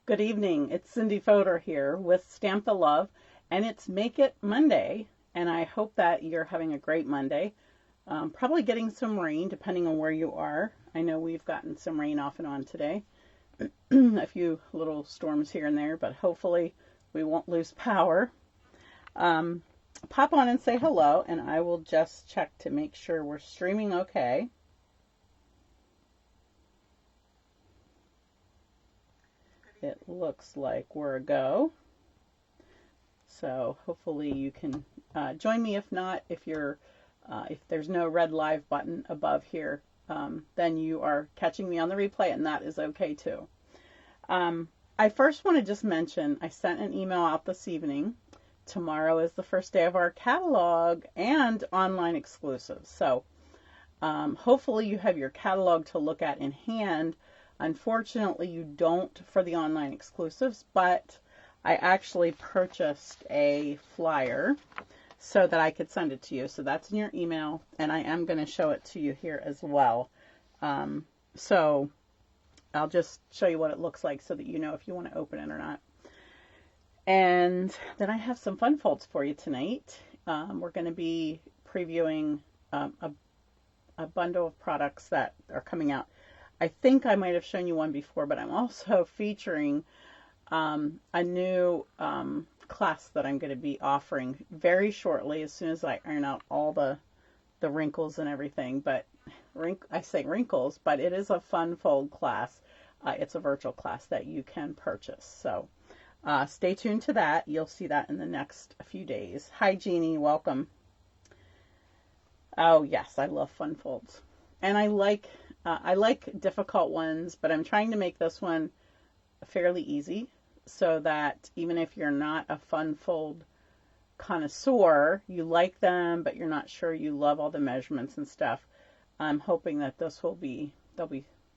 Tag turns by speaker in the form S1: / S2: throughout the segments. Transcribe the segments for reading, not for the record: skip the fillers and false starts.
S1: Good evening. It's Cindy Fodor here with Stamp the Love, and it's Make It Monday, and I hope that you're having a great Monday. Probably getting some rain depending on where you are. I know we've gotten some rain off and on today, a few little storms here and there, but hopefully we won't lose power. Pop on and say hello, and I will just check to make sure we're streaming okay. It looks like we're a go. So hopefully you can join me. If not, if there's no red live button above here, then you are catching me on the replay, and that is okay too. I first want to just mention I sent an email out this evening. Tomorrow is the first day of our catalog and online exclusives. So hopefully you have your catalog to look at in hand. Unfortunately, you don't for the online exclusives, but I actually purchased a flyer so that I could send it to you. So that's in your email, and I am going to show it to you here as well. So I'll just show you what it looks like so that you know if you want to open it or not. And then I have some fun folds for you tonight. We're going to be previewing a bundle of products that are coming out. I think I might have shown you one before, but I'm also featuring a new class that I'm going to be offering very shortly as soon as I iron out all the wrinkles and everything. But I say wrinkles, but it is a fun fold class. It's a virtual class that you can purchase. So stay tuned to that. You'll see that in the next few days. Hi, Jeannie. Welcome. Oh, yes. I love fun folds. And I like difficult ones, but I'm trying to make this one fairly easy so that even if you're not a fun fold connoisseur, you like them, but you're not sure you love all the measurements and stuff. I'm hoping that they'll be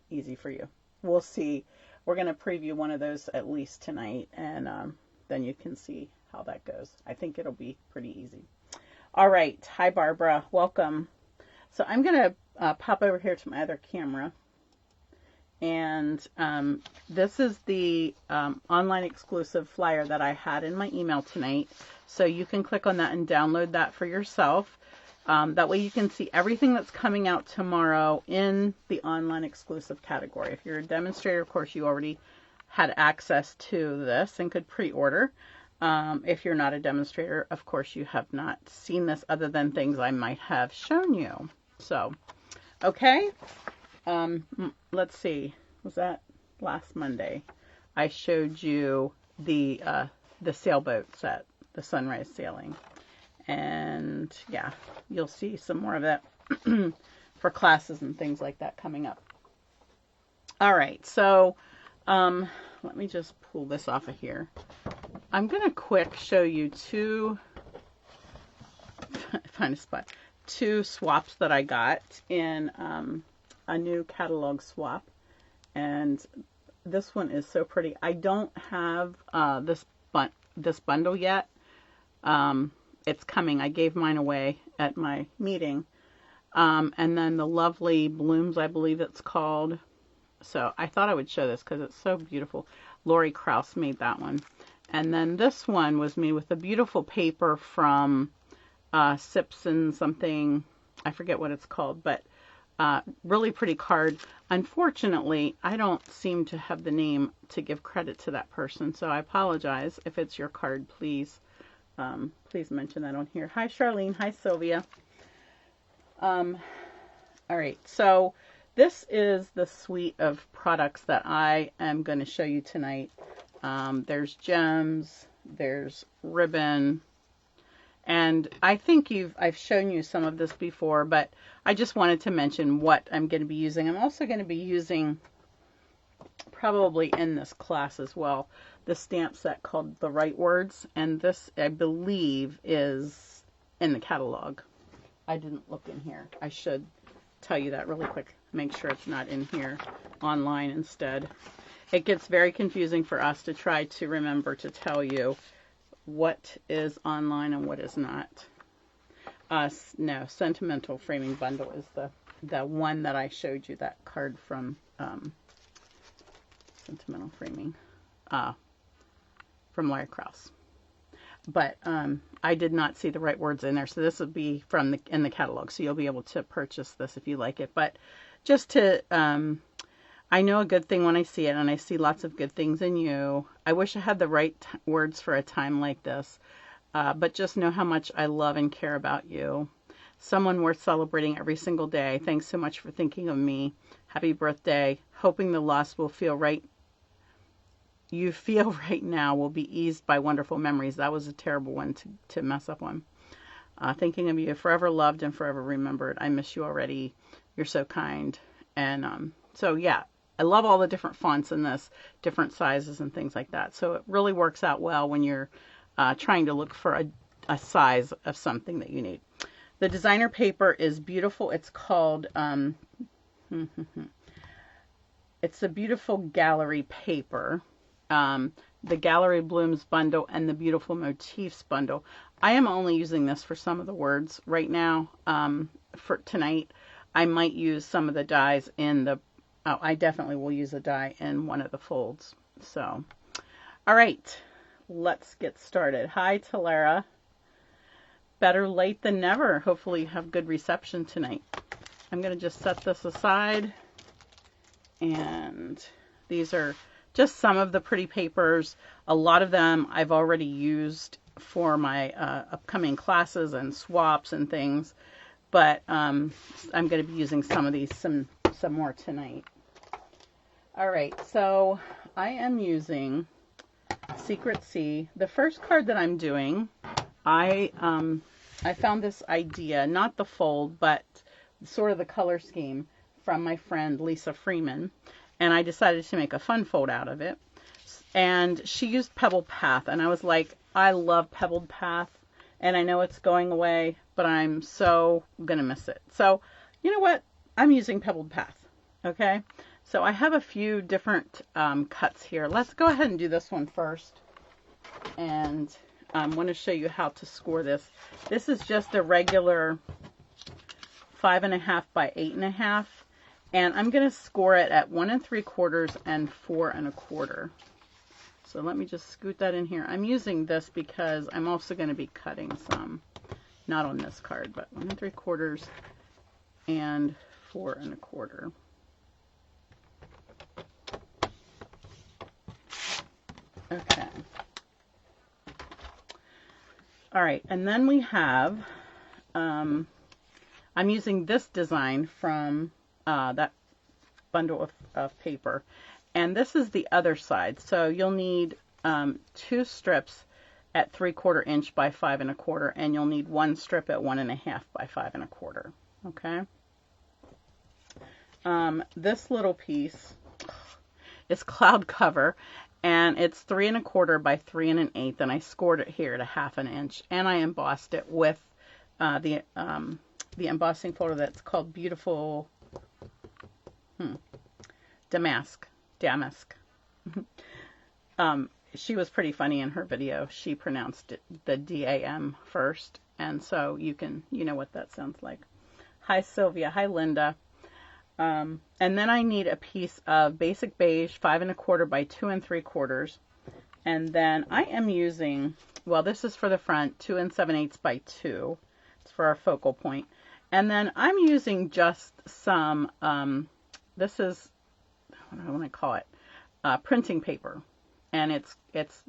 S1: easy for you. We'll see. We're going to preview one of those at least tonight, and then you can see how that goes. I think it'll be pretty easy. All right. Hi, Barbara. Welcome. So I'm going to pop over here to my other camera, and this is the online exclusive flyer that I had in my email tonight. So you can click on that and download that for yourself. That way you can see everything that's coming out tomorrow in the online exclusive category. If you're a demonstrator, of course, you already had access to this and could pre-order. If you're not a demonstrator, of course, you have not seen this other than things I might have shown you. So, okay. Let's see. Was that last Monday? I showed you the sailboat set, the sunrise sailing. And yeah, you'll see some more of that for classes and things like that coming up. All right, so let me just pull this off of here. I'm going to quick show you find a spot, two swaps that I got in a new catalog swap. And this one is so pretty. I don't have this bundle yet. It's coming. I gave mine away at my meeting. And then the Lovely Blooms, I believe it's called. So I thought I would show this because it's so beautiful. Lori Krause made that one. And then this one was made with a beautiful paper from Sips and something. I forget what it's called, but really pretty card. Unfortunately, I don't seem to have the name to give credit to that person. So I apologize. If it's your card, please mention that on here. Hi, Charlene. Hi, Sylvia. All right. So this is the suite of products that I am going to show you tonight. There's gems, there's ribbon, and I think I've shown you some of this before, but I just wanted to mention what I'm going to be using. I'm also going to be using, probably in this class as well, the stamp set called The Right Words, and this, I believe, is in the catalog. I didn't look in here. I should tell you that really quick. Make sure it's not in here online instead. It gets very confusing for us to try to remember to tell you what is online and what is not. No, Sentimental Framing Bundle is the one that I showed you, that card from Sentimental Framing. Larry Krause. But I did not see the right words in there, so this would be from in the catalog, so you'll be able to purchase this if you like it. But just to, I know a good thing when I see it, and I see lots of good things in you. I wish I had the right words for a time like this, but just know how much I love and care about you. Someone worth celebrating every single day. Thanks so much for thinking of me. Happy birthday. Hoping the loss will feel right. You feel right now will be eased by wonderful memories. That was a terrible one to mess up on. Thinking of you, forever loved and forever remembered. I miss you already. You're so kind. And so, yeah, I love all the different fonts in this, different sizes and things like that. So it really works out well when you're trying to look for a size of something that you need. The designer paper is beautiful. It's called, it's the Beautiful Gallery paper. The Gallery Blooms bundle and the Beautiful Motifs bundle. I am only using this for some of the words right now. For tonight, I might use some of the dies in the, I definitely will use a die in one of the folds. So, all right, let's get started. Hi, Talara. Better late than never. Hopefully you have good reception tonight. I'm going to just set this aside. And these are just some of the pretty papers. A lot of them I've already used for my upcoming classes and swaps and things. But I'm going to be using some of these some more tonight. All right, so I am using Secret Sea. The first card that I'm doing, I found this idea, not the fold, but sort of the color scheme from my friend Lisa Freeman. And I decided to make a fun fold out of it. And she used Pebbled Path. And I was like, I love Pebbled Path. And I know it's going away, but I'm so going to miss it. So, you know what? I'm using Pebbled Path. Okay? So I have a few different cuts here. Let's go ahead and do this one first. And I want to show you how to score this. This is just a regular 5.5 by 8.5. And I'm going to score it at 1 3/4 and 4 1/4. So let me just scoot that in here. I'm using this because I'm also going to be cutting some, not on this card, but 1 3/4 and 4 1/4. Okay. All right, and then we have, I'm using this design from that bundle of paper, and this is the other side. So you'll need 2 strips at 3/4 inch by 5 1/4, and you'll need 1 strip at 1.5 by 5 1/4. Okay. This little piece is cloud cover, and it's 3 1/4 by 3 1/8, and I scored it here at 1/2 inch, and I embossed it with the embossing folder that's called Beautiful Damask. She was pretty funny in her video. She pronounced it the DAM first, and so you know what that sounds like. Hi Sylvia. Hi Linda. And then I need a piece of basic beige 5 1/4 by 2 3/4, and then I am using, well, this is for the front, 2 7/8 by 2. It's for our focal point, and then I'm using just some. This is, what do I want to call it? Printing paper, and it's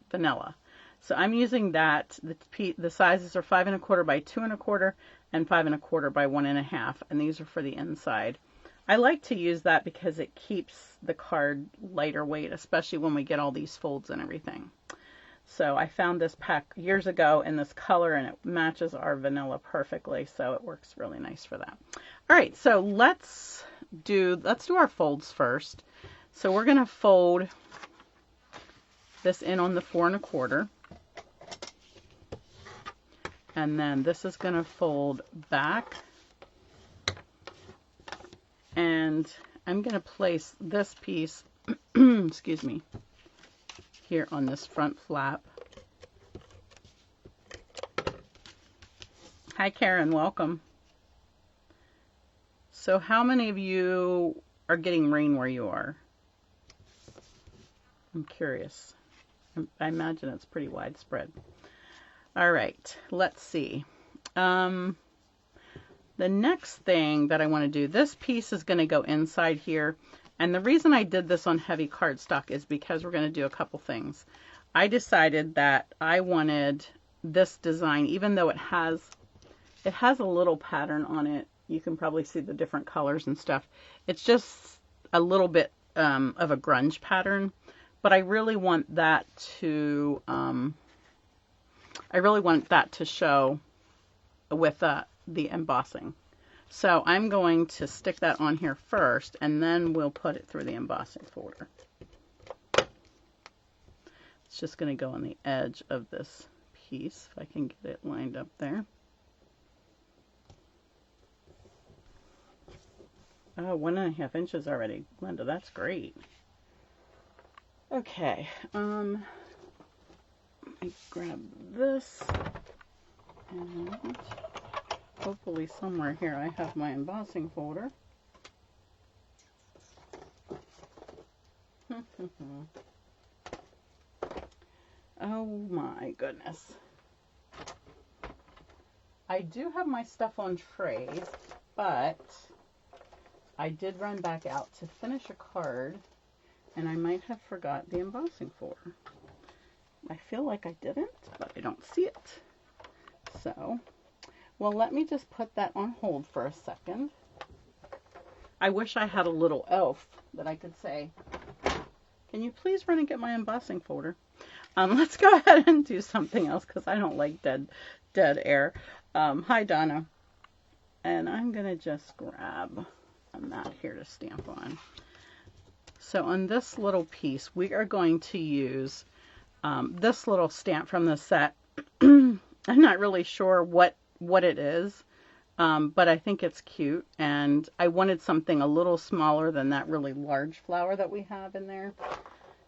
S1: vanilla. So I'm using that. The sizes are 5 1/4 by 2 1/4 and 5 1/4 by 1.5, and these are for the inside. I like to use that because it keeps the card lighter weight, especially when we get all these folds and everything. So I found this pack years ago in this color, and it matches our vanilla perfectly, so it works really nice for that. All right, so let's do our folds first. So we're going to fold this in on the 4 1/4, and then this is going to fold back, and I'm going to place this piece excuse me, here on this front flap. Hi Karen, welcome. So how many of you are getting rain where you are? I'm curious. I imagine it's pretty widespread. All right, let's see. The next thing that I want to do, this piece is going to go inside here. And the reason I did this on heavy cardstock is because we're going to do a couple things. I decided that I wanted this design, even though it has a little pattern on it. You can probably see the different colors and stuff. It's just a little bit of a grunge pattern, but I really want that to show with the embossing. So I'm going to stick that on here first, and then we'll put it through the embossing folder. It's just going to go on the edge of this piece, if I can get it lined up there. Oh, 1.5 inches already, Linda, that's great. Okay, let me grab this, and hopefully somewhere here I have my embossing folder. Oh my goodness. I do have my stuff on trays, but I did run back out to finish a card, and I might have forgot the embossing folder. I feel like I didn't, but I don't see it. So, well, let me just put that on hold for a second. I wish I had a little elf that I could say, can you please run and get my embossing folder? Let's go ahead and do something else because I don't like dead air. Hi, Donna. And I'm going to just grab a mat here to stamp on. So on this little piece, we are going to use this little stamp from the set. I'm not really sure what it is, but I think it's cute. And I wanted something a little smaller than that really large flower that we have in there.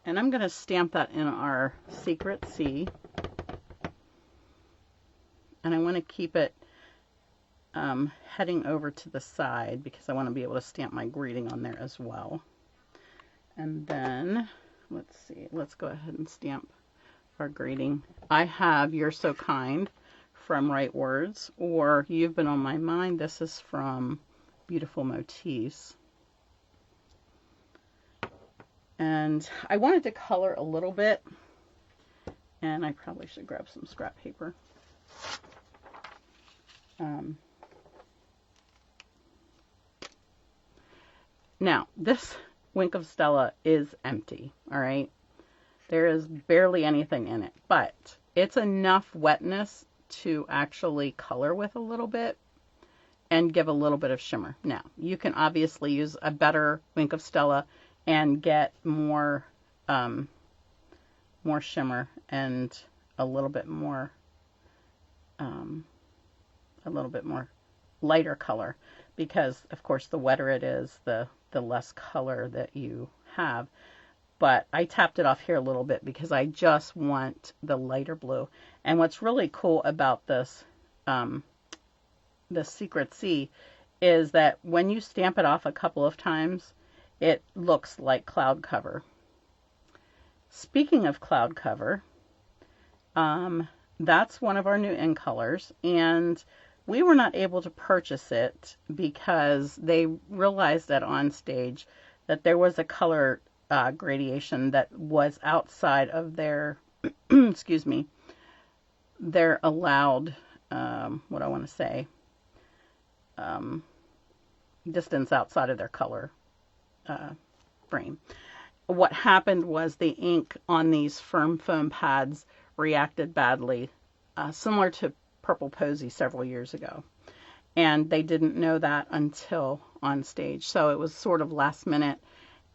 S1: And I'm going to stamp that in our Secret C. And I want to keep it heading over to the side because I want to be able to stamp my greeting on there as well. And then, let's see, let's go ahead and stamp our greeting. I have You're So Kind from Right Words, or You've Been on My Mind. This is from Beautiful Motifs. And I wanted to color a little bit, and I probably should grab some scrap paper. Now, this Wink of Stella is empty, all right? There is barely anything in it, but it's enough wetness to actually color with a little bit and give a little bit of shimmer. Now, you can obviously use a better Wink of Stella and get more shimmer and a little bit more lighter color, because of course the wetter it is, the less color that you have. But I tapped it off here a little bit because I just want the lighter blue. And what's really cool about this the Secret C is that when you stamp it off a couple of times, it looks like cloud cover. Speaking of cloud cover, that's one of our new in colors, and we were not able to purchase it because they realized that on stage that there was a color gradation that was outside of their excuse me, their allowed distance outside of their color frame. What happened was the ink on these firm foam pads reacted badly, similar to Purple Posy several years ago. And they didn't know that until on stage. So it was sort of last minute,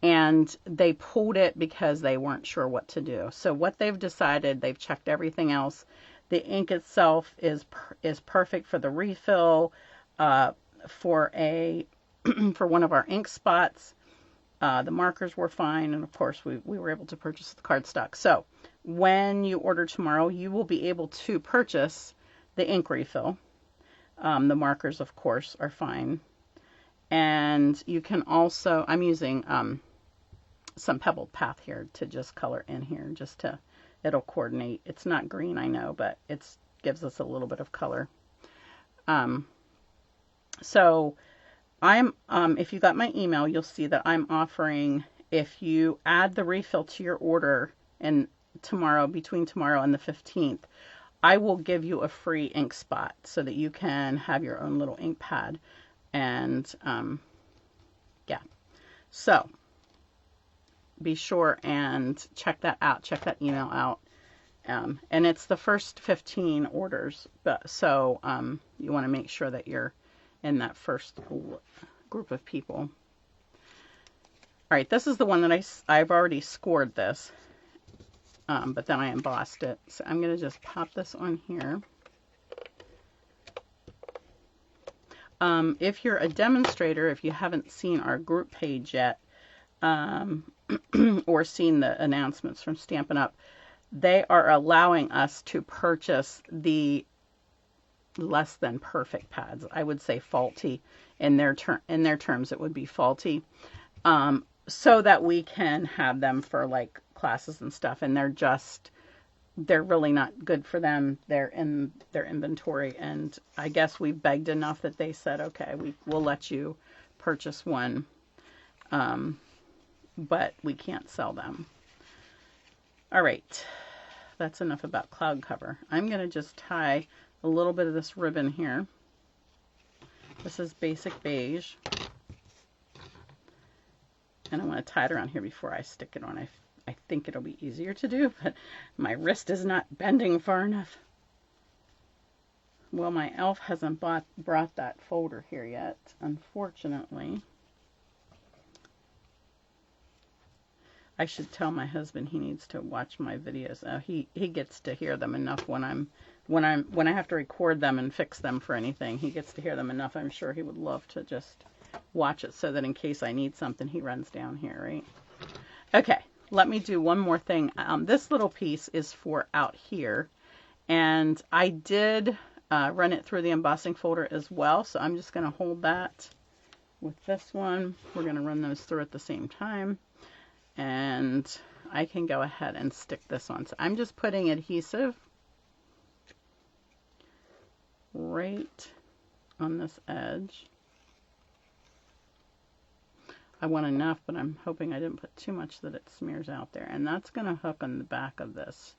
S1: and they pulled it because they weren't sure what to do. So what they've decided, they've checked everything else. The ink itself is perfect for the refill, for one of our ink spots. The markers were fine, and of course we were able to purchase the cardstock. So when you order tomorrow, you will be able to purchase the ink refill. The markers, of course, are fine. And you can also, I'm using some Pebbled Path here to just color in here, just to it'll coordinate. It's not green, I know, but it gives us a little bit of color. So I'm, if you got my email, you'll see that I'm offering, if you add the refill to your order and tomorrow, between tomorrow and the 15th, I will give you a free ink spot so that you can have your own little ink pad. And yeah, so be sure and check that out. Check that email out. And it's the first 15 orders, but so you want to make sure that you're in that first group of people. All right, this is the one that I've already scored this, but then I embossed it. So I'm going to just pop this on here. If you're a demonstrator, if you haven't seen our group page yet, or seen the announcements from Stampin' Up!, they are allowing us to purchase the less than perfect pads. I would say faulty in their terms. It would be faulty, so that we can have them for like classes and stuff. And they're really not good for them. They're in their inventory, and I guess we begged enough that they said, okay, we'll let you purchase one, but we can't sell them. All right, that's enough about cloud cover. I'm going to just tie a little bit of this ribbon here. This is basic beige. And I want to tie it around here before I stick it on. I think it'll be easier to do, but my wrist is not bending far enough. Well, my elf hasn't brought that folder here yet, unfortunately. I should tell my husband he needs to watch my videos. He gets to hear them enough when I have to record them and fix them for anything. He gets to hear them enough. I'm sure he would love to just watch it so that in case I need something, he runs down here, right? Okay, let me do one more thing. This little piece is for out here, and I did run it through the embossing folder as well, so I'm just going to hold that with this one. We're going to run those through at the same time. And I can go ahead and stick this on. So I'm just putting adhesive right on this edge. I want enough, but I'm hoping I didn't put too much that it smears out there. And that's going to hook on the back of this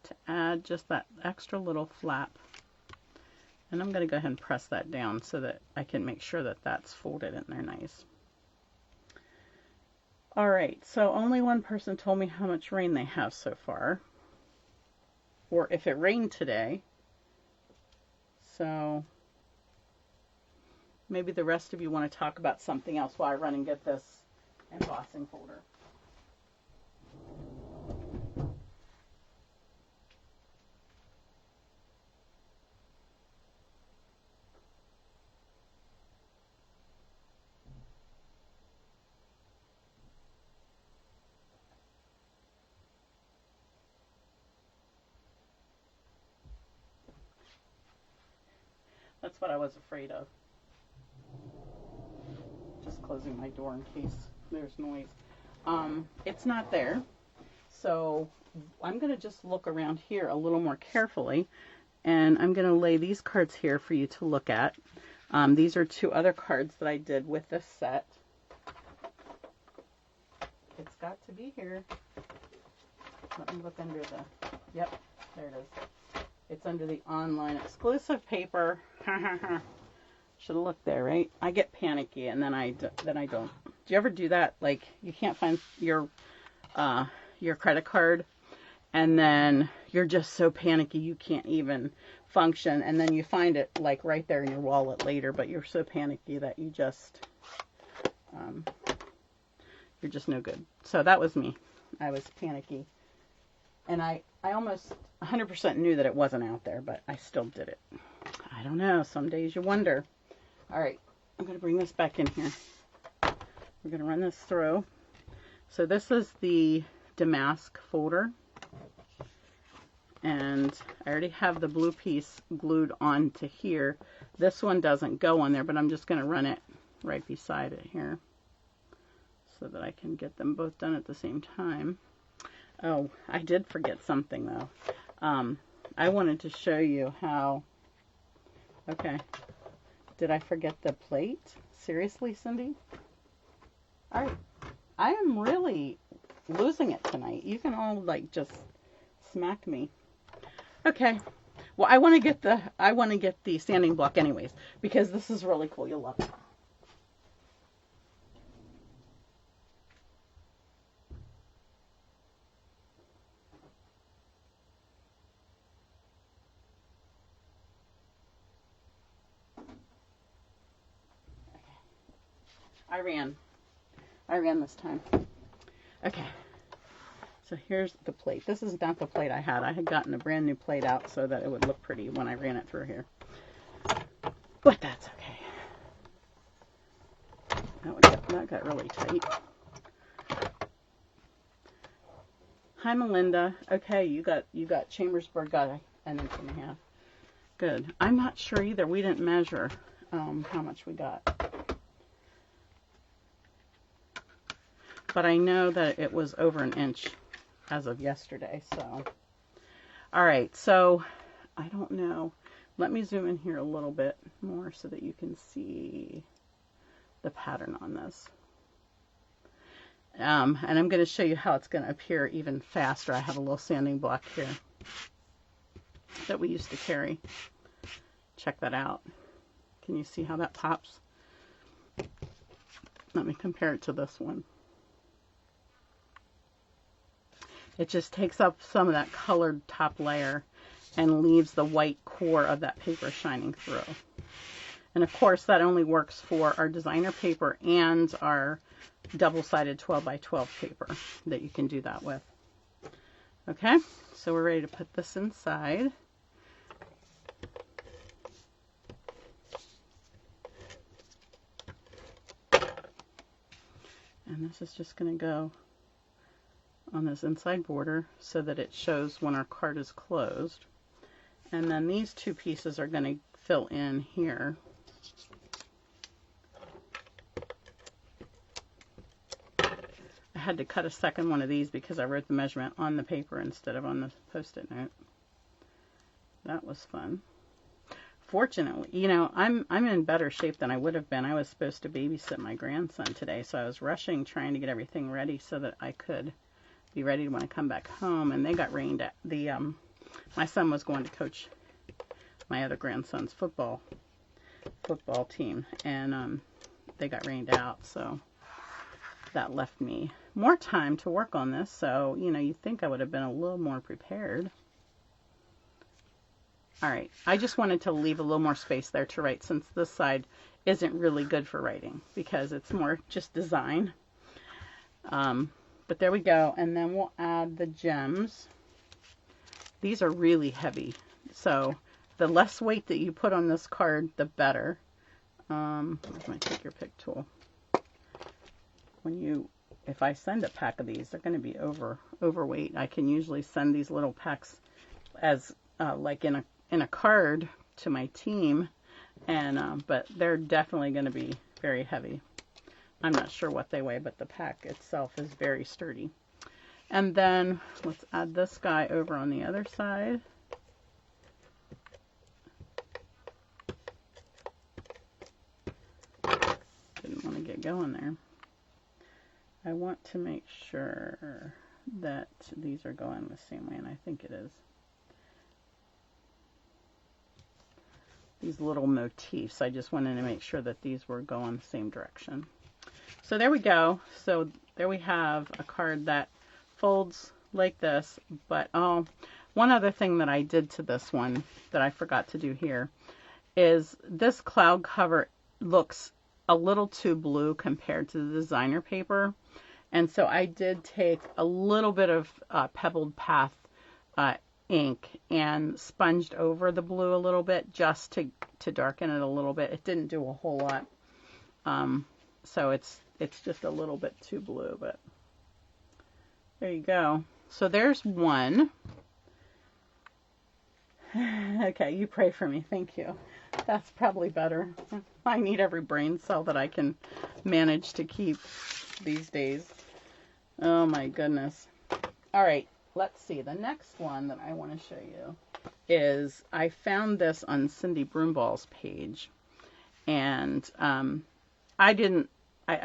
S1: to add just that extra little flap. And I'm going to go ahead and press that down so that I can make sure that that's folded in there nice. All right, so only one person told me how much rain they have so far, or if it rained today. So maybe the rest of you want to talk about something else while I run and get this embossing folder. That's what I was afraid of. Just closing my door in case there's noise. It's not there. So I'm going to just look around here a little more carefully. And I'm going to lay these cards here for you to look at. These are two other cards that I did with this set. It's got to be here. Let me look under the... Yep, there it is. It's under the online exclusive paper. Should have looked there, right? I get panicky and then I don't. Do you ever do that? Like you can't find your credit card, and then you're just so panicky you can't even function, and then you find it like right there in your wallet later, but you're so panicky that you just you're just no good. So that was me. I was panicky, and I almost 100% knew that it wasn't out there, but I still did it. I don't know. Some days you wonder. All right, I'm going to bring this back in here. We're going to run this through. So this is the damask folder. And I already have the blue piece glued onto here. This one doesn't go on there, but I'm just going to run it right beside it here so that I can get them both done at the same time. Oh, I did forget something though. I wanted to show you how, okay, did I forget the plate? Seriously, Cindy? I am really losing it tonight. You can all like just smack me. Okay. Well, I want to get the sanding block anyways, because this is really cool. You'll love it. I ran this time. Okay. So here's the plate. This is not the plate I had. I had gotten a brand new plate out so that it would look pretty when I ran it through here. But that's okay. That got really tight. Hi, Melinda. Okay, you got Chambersburg got an inch and a half. Good. I'm not sure either. We didn't measure how much we got. But I know that it was over an inch as of yesterday, so. All right, so I don't know. Let me zoom in here a little bit more so that you can see the pattern on this. And I'm going to show you how it's going to appear even faster. I have a little sanding block here that we used to carry. Check that out. Can you see how that pops? Let me compare it to this one. It just takes up some of that colored top layer and leaves the white core of that paper shining through. And of course that only works for our designer paper and our double-sided 12 by 12 paper that you can do that with. Okay, so we're ready to put this inside. And this is just going to go on this inside border so that it shows when our card is closed. And then these two pieces are going to fill in here. I had to cut a second one of these because I wrote the measurement on the paper instead of on the Post-it note. That was fun. Fortunately, you know, I'm in better shape than I would have been. I was supposed to babysit my grandson today, so I was rushing trying to get everything ready so that I could be ready when I come back home. And they got rained at. My son was going to coach my other grandson's football team, and they got rained out, so that left me more time to work on this. So, you know, you'd think I would have been a little more prepared. All right, I just wanted to leave a little more space there to write, since this side isn't really good for writing because it's more just design. But there we go, and then we'll add the gems. These are really heavy, so the less weight that you put on this card, the better. Where's my take your pick tool? If I send a pack of these, they're going to be overweight. I can usually send these little packs as like in a card to my team, and but they're definitely going to be very heavy. I'm not sure what they weigh, but the pack itself is very sturdy. And then let's add this guy over on the other side. Didn't want to get going there. I want to make sure that these are going the same way, and I think it is. These little motifs, I just wanted to make sure that these were going the same direction. So there we go. So there we have a card that folds like this. But one other thing that I did to this one that I forgot to do here is this cloud cover looks a little too blue compared to the designer paper. And so I did take a little bit of Pebbled Path ink and sponged over the blue a little bit just to darken it a little bit. It didn't do a whole lot. So it's just a little bit too blue, but there you go. So there's one. Okay, you pray for me. Thank you. That's probably better. I need every brain cell that I can manage to keep these days. Oh my goodness. All right, let's see, the next one that I want to show you is, I found this on Cindy Broomball's page, and I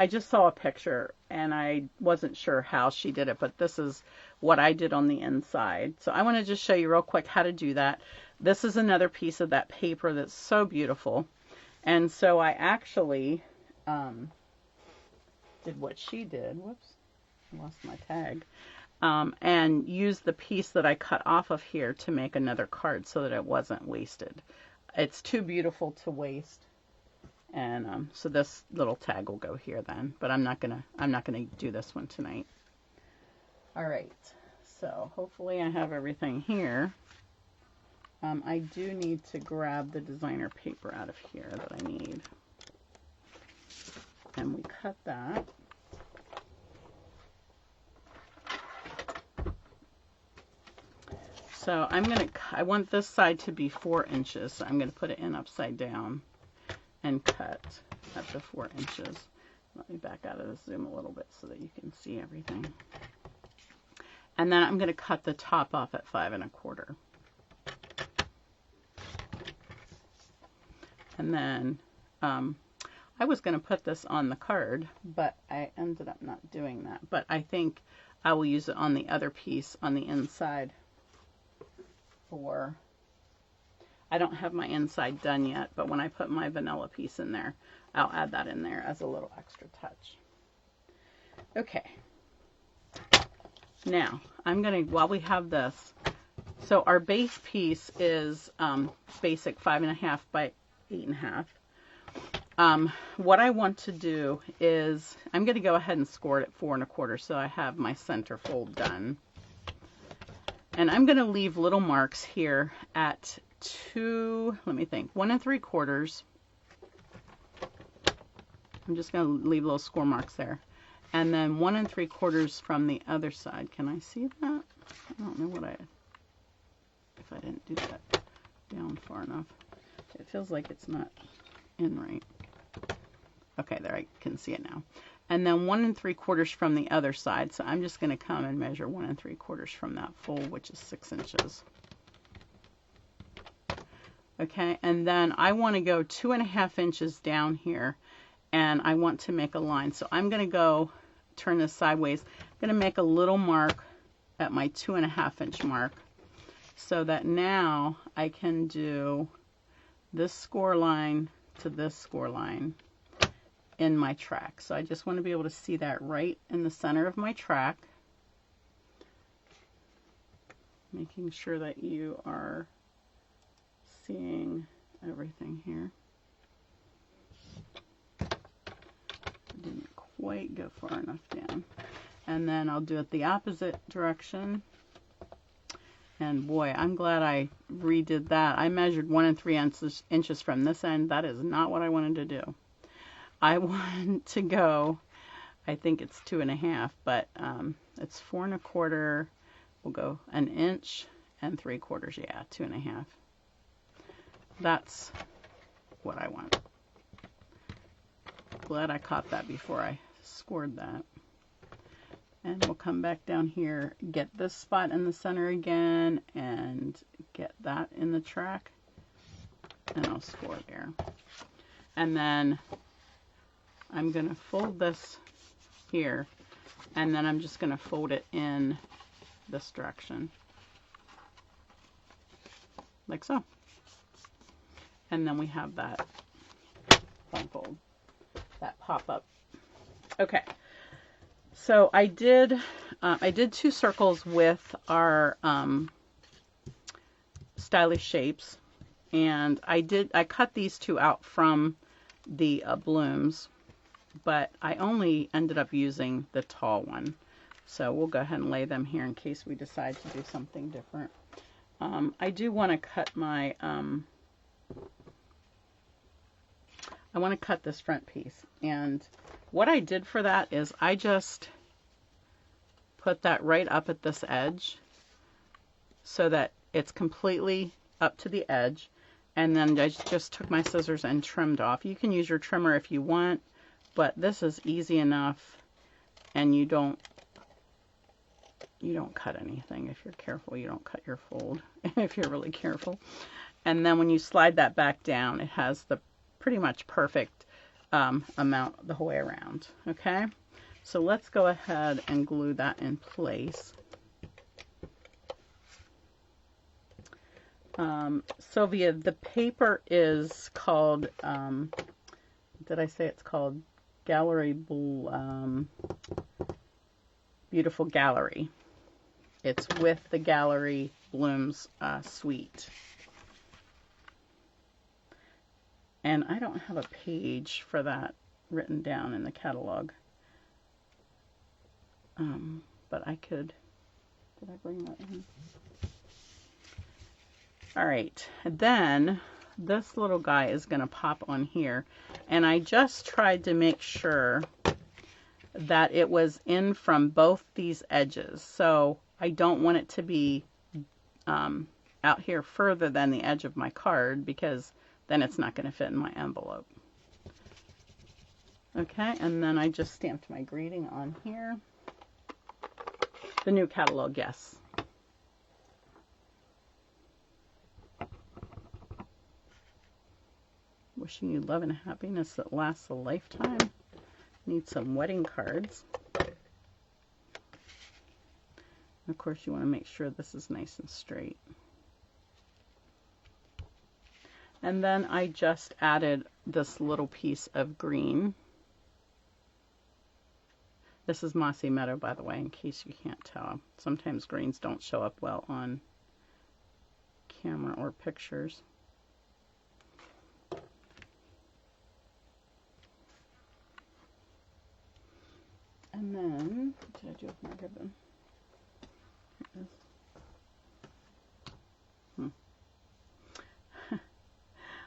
S1: just saw a picture and I wasn't sure how she did it, but this is what I did on the inside. So I want to just show you real quick how to do that. This is another piece of that paper that's so beautiful. And so I actually did what she did. Whoops, I lost my tag. And used the piece that I cut off of here to make another card so that it wasn't wasted. It's too beautiful to waste. And so this little tag will go here then, but I'm not gonna do this one tonight. All right, so hopefully I have everything here. I do need to grab the designer paper out of here that I need, and we cut that. So I want this side to be 4 inches, so I'm gonna put it in upside down and cut at the 4 inches. Let me back out of the zoom a little bit so that you can see everything. And then I'm going to cut the top off at 5 1/4. And then I was going to put this on the card, but I ended up not doing that. But I think I will use it on the other piece on the inside for... I don't have my inside done yet, but when I put my vanilla piece in there, I'll add that in there as a little extra touch. Okay. Now, I'm going to, while we have this, so our base piece is basic 5 1/2 by 8 1/2. What I want to do is, I'm going to go ahead and score it at 4 1/4, so I have my center fold done. And I'm going to leave little marks here at 2, let me think, 1 3/4. I'm just going to leave little score marks there. And then 1 3/4 from the other side. Can I see that? I don't know if I didn't do that down far enough. It feels like it's not in right. Okay, there, I can see it now. And then 1 3/4 from the other side. So I'm just going to come and measure 1 3/4 from that fold, which is 6 inches. Okay, and then I want to go 2 1/2 inches down here, and I want to make a line. So I'm going to go turn this sideways. I'm going to make a little mark at my 2 1/2 inch mark, so that now I can do this score line to this score line in my track. So I just want to be able to see that right in the center of my track, making sure that you are seeing everything here. Didn't quite go far enough down. And then I'll do it the opposite direction. And boy, I'm glad I redid that. I measured 1 3 inches from this end. That is not what I wanted to do. I want to go, I think it's 2 1/2, but it's 4 1/4. We'll go 1 inch and 3/4. Yeah, 2 1/2. That's what I want. Glad I caught that before I scored that. And we'll come back down here, get this spot in the center again, and get that in the track, and I'll score there. And then I'm going to fold this here, and then I'm just going to fold it in this direction, like so. And then we have that fold, that pop up. Okay, so I did 2 circles with our stylish shapes, and I cut these 2 out from the blooms, but I only ended up using the tall one. So we'll go ahead and lay them here in case we decide to do something different. I do want to cut my I want to cut this front piece, and what I did for that is I just put that right up at this edge so that it's completely up to the edge, and then I just took my scissors and trimmed off. You can use your trimmer if you want, but this is easy enough, and you don't you don't cut anything. If you're careful, you don't cut your fold if you're really careful. And then when you slide that back down, it has the pretty much perfect amount the whole way around. Okay, so let's go ahead and glue that in place. Sylvia, the paper is called, did I say it's called Gallery Beautiful Gallery. It's with the Gallery Blooms suite. And I don't have a page for that written down in the catalog. But I could, did I bring that in? All right, then this little guy is going to pop on here. And I just tried to make sure that it was in from both these edges. So I don't want it to be out here further than the edge of my card, because then it's not going to fit in my envelope. Okay, and then I just stamped my greeting on here. The new catalog, yes. Wishing you love and happiness that lasts a lifetime. Need some wedding cards. Of course, you want to make sure this is nice and straight. And then I just added this little piece of green. This is Mossy Meadow, by the way, in case you can't tell. Sometimes greens don't show up well on camera or pictures. And then, what did I do with my ribbon? Here it is.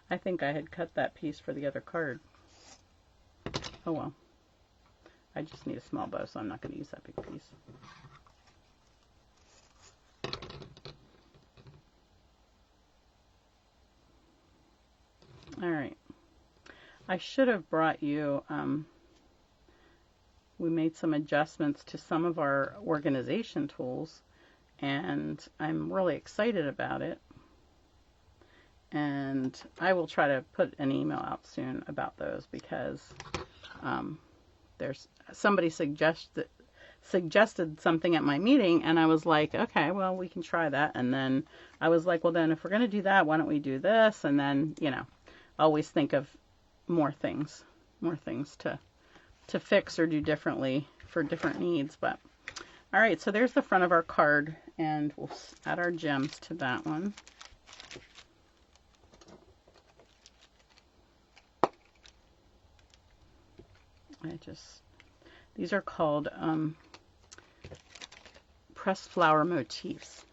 S1: I think I had cut that piece for the other card. Oh well. I just need a small bow, so I'm not going to use that big piece. All right. I should have brought you, we made some adjustments to some of our organization tools, and I'm really excited about it. And I will try to put an email out soon about those, because there's somebody suggested something at my meeting, and I was like, okay, well, we can try that. And then I was like, well, then if we're going to do that, why don't we do this? And then, you know, always think of more things to fix or do differently for different needs. But all right, so there's the front of our card, and we'll add our gems to that one. These are called pressed flower motifs.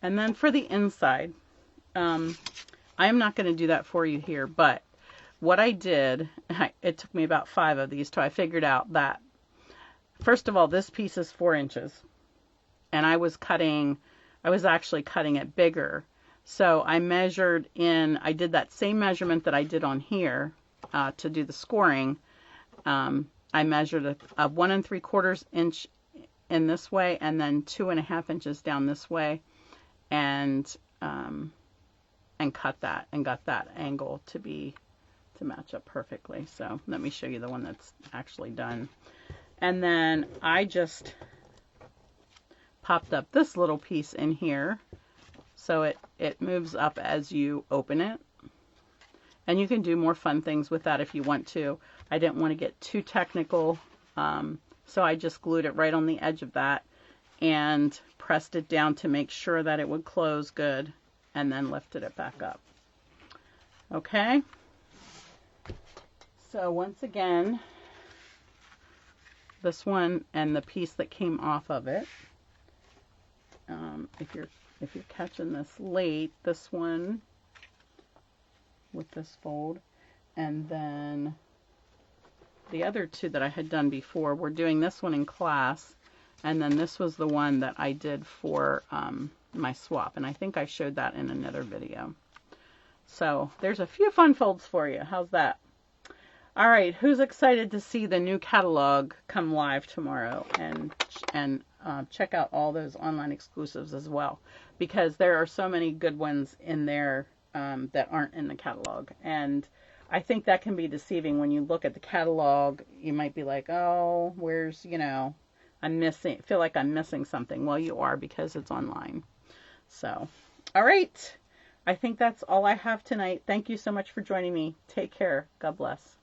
S1: And then for the inside, I am not going to do that for you here, but what I did, it took me about 5 of these till I figured out that, first of all, this piece is 4 inches, and I was actually cutting it bigger. So I measured in, I did that same measurement that I did on here to do the scoring. I measured a 1 3/4 inch in this way, and then 2.5 inches down this way, and cut that, and got that angle to match up perfectly. So let me show you the one that's actually done. And then I just popped up this little piece in here, so it moves up as you open it. And you can do more fun things with that if you want to. I didn't want to get too technical, so I just glued it right on the edge of that and pressed it down to make sure that it would close good, and then lifted it back up. Okay? So once again, this one and the piece that came off of it, if you're catching this late, this one with this fold, and then the other 2 that I had done before, we're doing this one in class, and then this was the one that I did for my swap, and I think I showed that in another video. So there's a few fun folds for you. How's that? All right, who's excited to see the new catalog come live tomorrow and check out all those online exclusives as well, because there are so many good ones in there that aren't in the catalog, and I think that can be deceiving when you look at the catalog. You might be like, oh, where's, feel like I'm missing something. Well, you are, because it's online. So, all right. I think that's all I have tonight. Thank you so much for joining me. Take care. God bless.